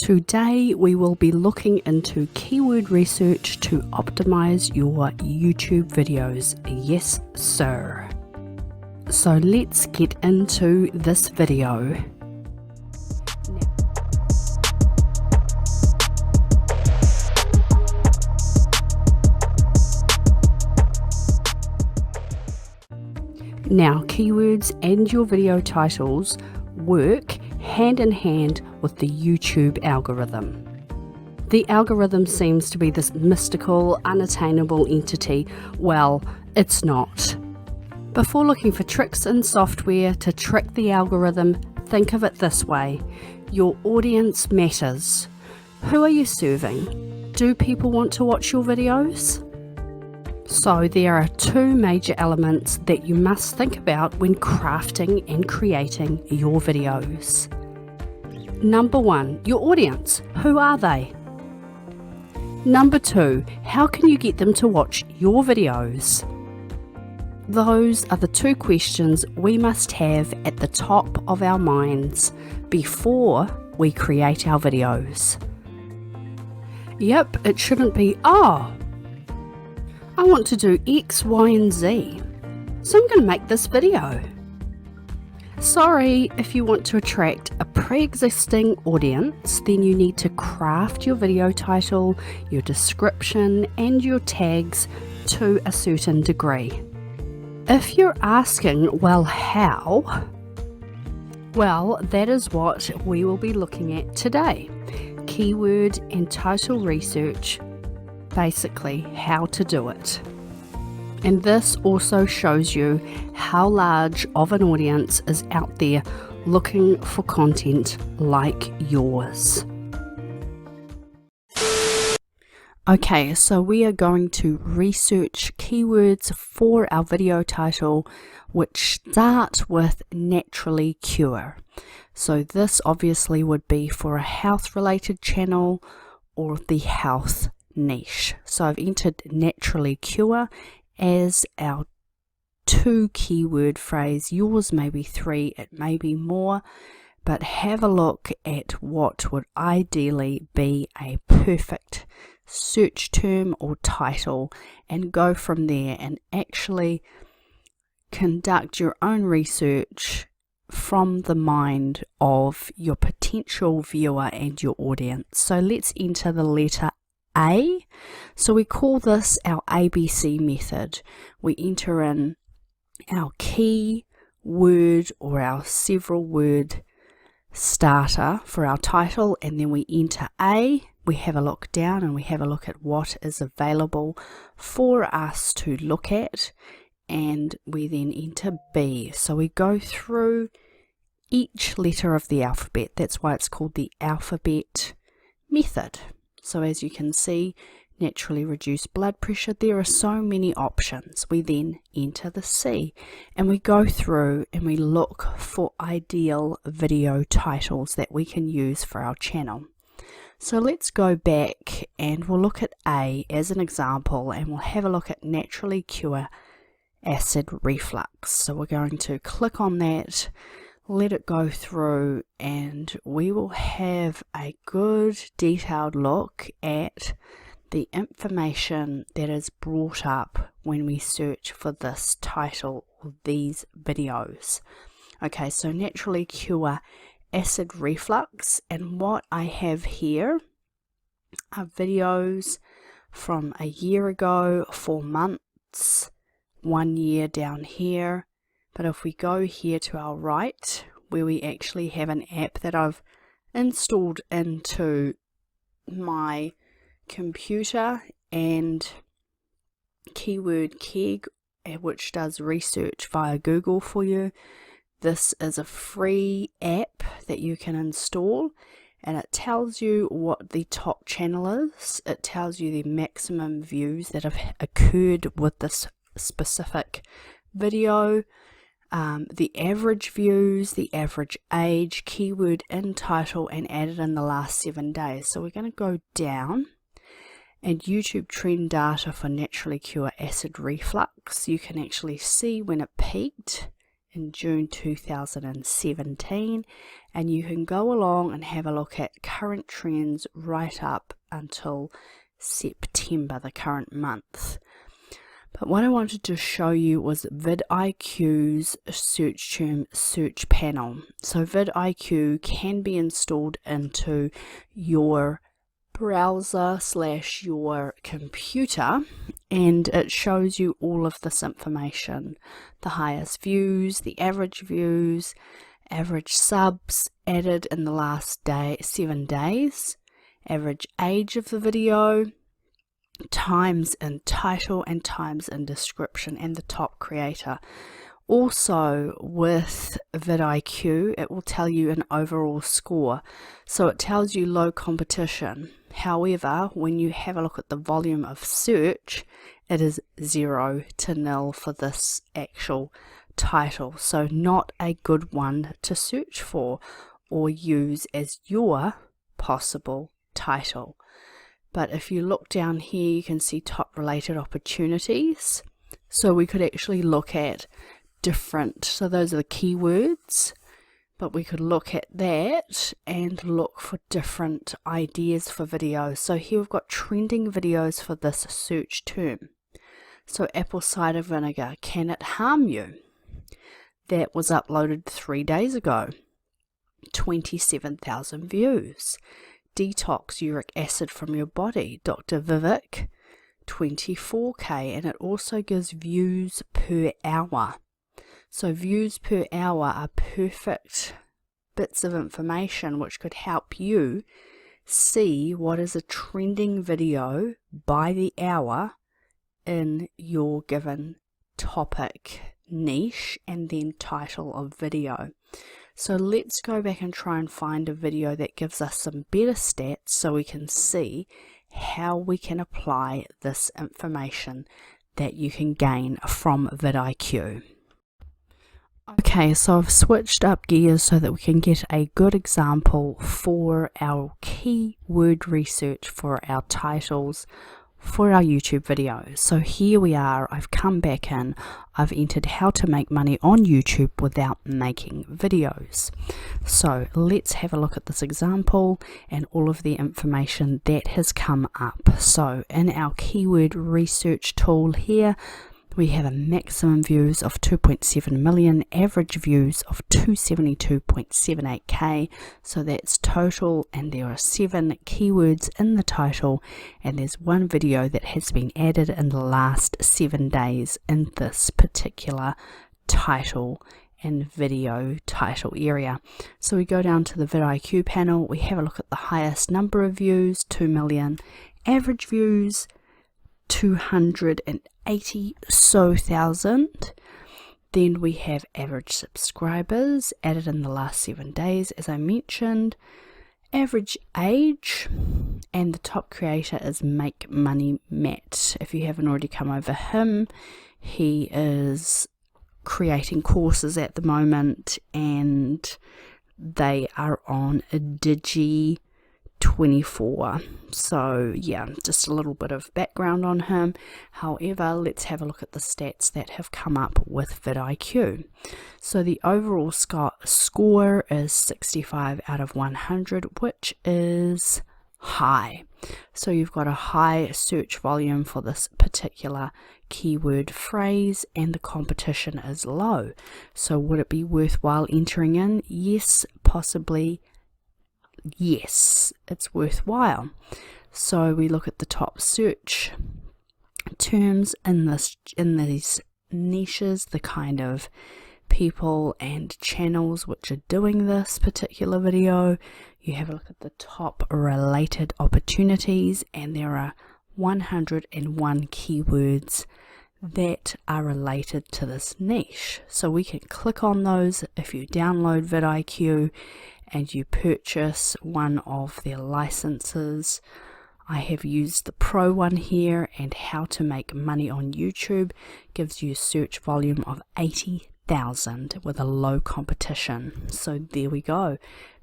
Today we will be looking into keyword research to optimize your YouTube videos. Yes, sir. So let's get into this video. Now, keywords and your video titles work hand in hand with the YouTube algorithm. The algorithm seems to be this mystical, unattainable entity. Well, it's not. Before looking for tricks and software to trick the algorithm, think of it this way. Your audience matters. Who are you serving? Do people want to watch your videos? So there are two major elements that you must think about when crafting and creating your videos. Number one, your audience. Who are they? Number two, how can you get them to watch your videos? Those are the two questions we must have at the top of our minds before we create our videos. Yep, it shouldn't be, I want to do X, Y, and Z, so I'm going to make this video. Sorry, if you want to attract a pre-existing audience, then you need to craft your video title, your description, and your tags to a certain degree. If you're asking, well, how? Well, that is what we will be looking at today. Keyword and title research. Basically how to do it. And this also shows you how large of an audience is out there looking for content like yours. Okay, so we are going to research keywords for our video title, which start with naturally cure. So this obviously would be for a health related channel or the health niche. So I've entered naturally cure as our 2 keyword phrase. Yours may be 3, it may be more, but have a look at what would ideally be a perfect search term or title and go from there and actually conduct your own research from the mind of your potential viewer and your audience. So let's enter the letter A. So we call this our ABC method. We enter in our key word or our several word starter for our title, and then we enter A. We have a look down and we have a look at what is available for us to look at, and we then enter B. So we go through each letter of the alphabet. That's why it's called the alphabet method. So as you can see, naturally reduce blood pressure, there are so many options. We then enter the C and we go through and we look for ideal video titles that we can use for our channel. So let's go back and we'll look at A as an example, and we'll have a look at naturally cure acid reflux. So we're going to click on that, let it go through, and we will have a good detailed look at the information that is brought up when we search for this title or these videos. Okay, so naturally cure acid reflux, and what I have here are videos from a year ago, 4 months, 1 year down here. But if we go here to our right, where we actually have an app that I've installed into my computer, and keyword keg, which does research via Google for you. This is a free app that you can install, and it tells you what the top channel is. It tells you the maximum views that have occurred with this specific video, the average views, the average age, keyword in title, and added in the last 7 days. So we're going to go down, and YouTube trend data for naturally cure acid reflux. You can actually see when it peaked in June 2017, and you can go along and have a look at current trends right up until September, the current month. But what I wanted to show you was Vid IQ's search term search panel. So Vid IQ can be installed into your browser / your computer, and it shows you all of this information: the highest views, the average views, average subs added in the last 7 days, average age of the video, times in title and times in description, and the top creator. Also with vidIQ, it will tell you an overall score. So it tells you low competition. However, when you have a look at the volume of search, it is 0 to 0 for this actual title. So not a good one to search for or use as your possible title. But if you look down here, you can see top related opportunities. So we could actually look at different, so those are the keywords, but we could look at that and look for different ideas for videos. So here we've got trending videos for this search term. So apple cider vinegar, can it harm you? That was uploaded 3 days ago, 27,000 views. Detox uric acid from your body, Dr. Vivek, 24k, and it also gives views per hour. So views per hour are perfect bits of information which could help you see what is a trending video by the hour in your given topic, niche, and then title of video. So let's go back and try and find a video that gives us some better stats so we can see how we can apply this information that you can gain from vidIQ. Okay, so I've switched up gears so that we can get a good example for our keyword research for our titles for our YouTube videos. So here we are, I've come back in, I've entered how to make money on YouTube without making videos. So let's have a look at this example and all of the information that has come up. So in our keyword research tool here, we have a maximum views of 2.7 million, average views of 272.78k, so that's total, and there are 7 keywords in the title, and there's one video that has been added in the last 7 days in this particular title and video title area. So we go down to the vidIQ panel, we have a look at the highest number of views, 2 million, average views 280,000. Then we have average subscribers added in the last 7 days, as I mentioned, average age, and the top creator is Make Money Matt. If you haven't already come over him, he is creating courses at the moment and they are on a Digi 24. So yeah, just a little bit of background on him. However, let's have a look at the stats that have come up with vidIQ. So the overall score is 65 out of 100, which is high. So you've got a high search volume for this particular keyword phrase and the competition is low. So would it be worthwhile entering in? Yes, possibly. Yes, it's worthwhile. So we look at the top search terms in these niches, the kind of people and channels which are doing this particular video. You have a look at the top related opportunities, and there are 101 keywords that are related to this niche. So we can click on those if you download vidIQ and you purchase one of their licenses. I have used the Pro one here, and how to make money on YouTube gives you a search volume of 80,000 with a low competition. So there we go.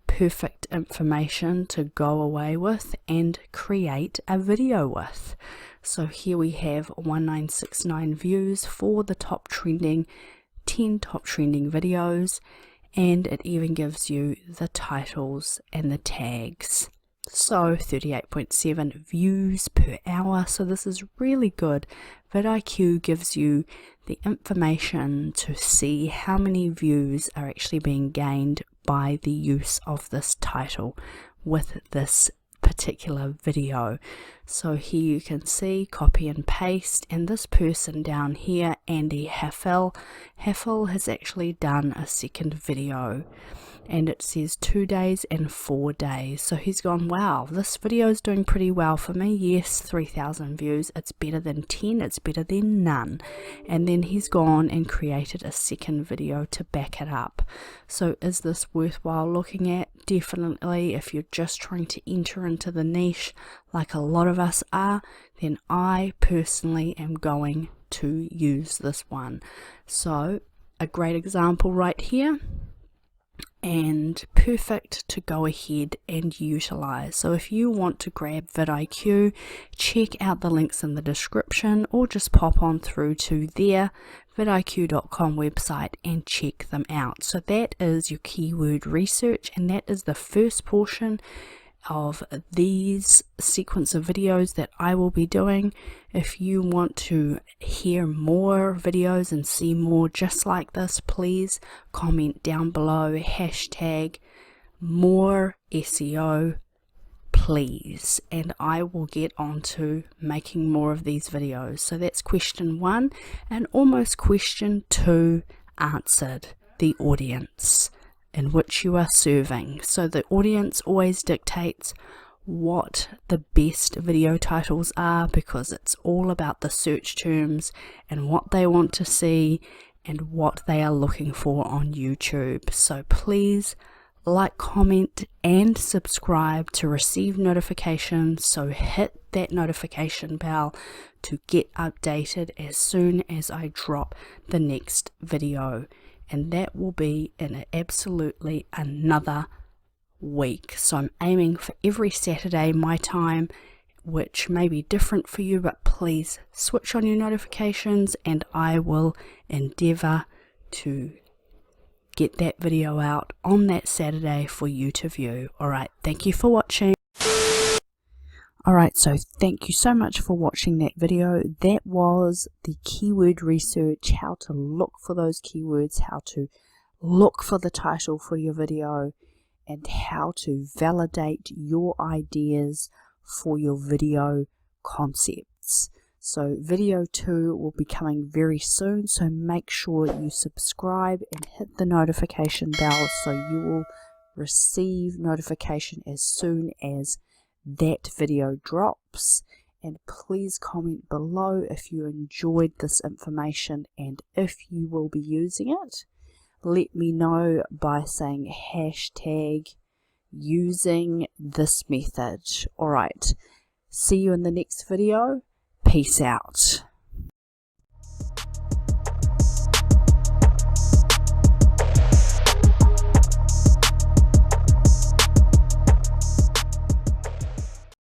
Perfect information to go away with and create a video with. So here we have 1969 views for the top trending 10 top trending videos, and it even gives you the titles and the tags. So 38.7 views per hour, so this is really good. Vid IQ gives you the information to see how many views are actually being gained by the use of this title with this particular video. So here you can see copy and paste, and this person down here, Andy Heffel has actually done a second video, and it says 2 days and 4 days. So he's gone, wow, this video is doing pretty well for me. Yes, 3,000 views. It's better than 10. It's better than none. And then he's gone and created a second video to back it up. So is this worthwhile looking at? Definitely. If you're just trying to enter into the niche like a lot of us are, then I personally am going to use this one. So a great example right here, and perfect to go ahead and utilize. So if you want to grab Vid IQ, check out the links in the description, or just pop on through to their vidiq.com website and check them out. So that is your keyword research, and that is the first portion of these sequence of videos that I will be doing. If you want to hear more videos and see more just like this, please comment down below, hashtag more SEO please, and I will get on to making more of these videos. So that's question 1, and almost question 2 answered. The audience in which you are serving. So the audience always dictates what the best video titles are, because it's all about the search terms and what they want to see and what they are looking for on YouTube. So please like, comment and subscribe to receive notifications. So hit that notification bell to get updated as soon as I drop the next video, and that will be in absolutely another week. So I'm aiming for every Saturday my time, which may be different for you, but please switch on your notifications and I will endeavor to get that video out on that Saturday for you to view. Alright, thank you for watching. Alright, so thank you so much for watching that video. That was the keyword research, how to look for those keywords, how to look for the title for your video, and how to validate your ideas for your video concepts. So video 2 will be coming very soon, so make sure you subscribe and hit the notification bell so you will receive notification as soon as that video drops. And please comment below if you enjoyed this information and if you will be using it. Let me know by saying hashtag using this method. Alright, see you in the next video. Peace out.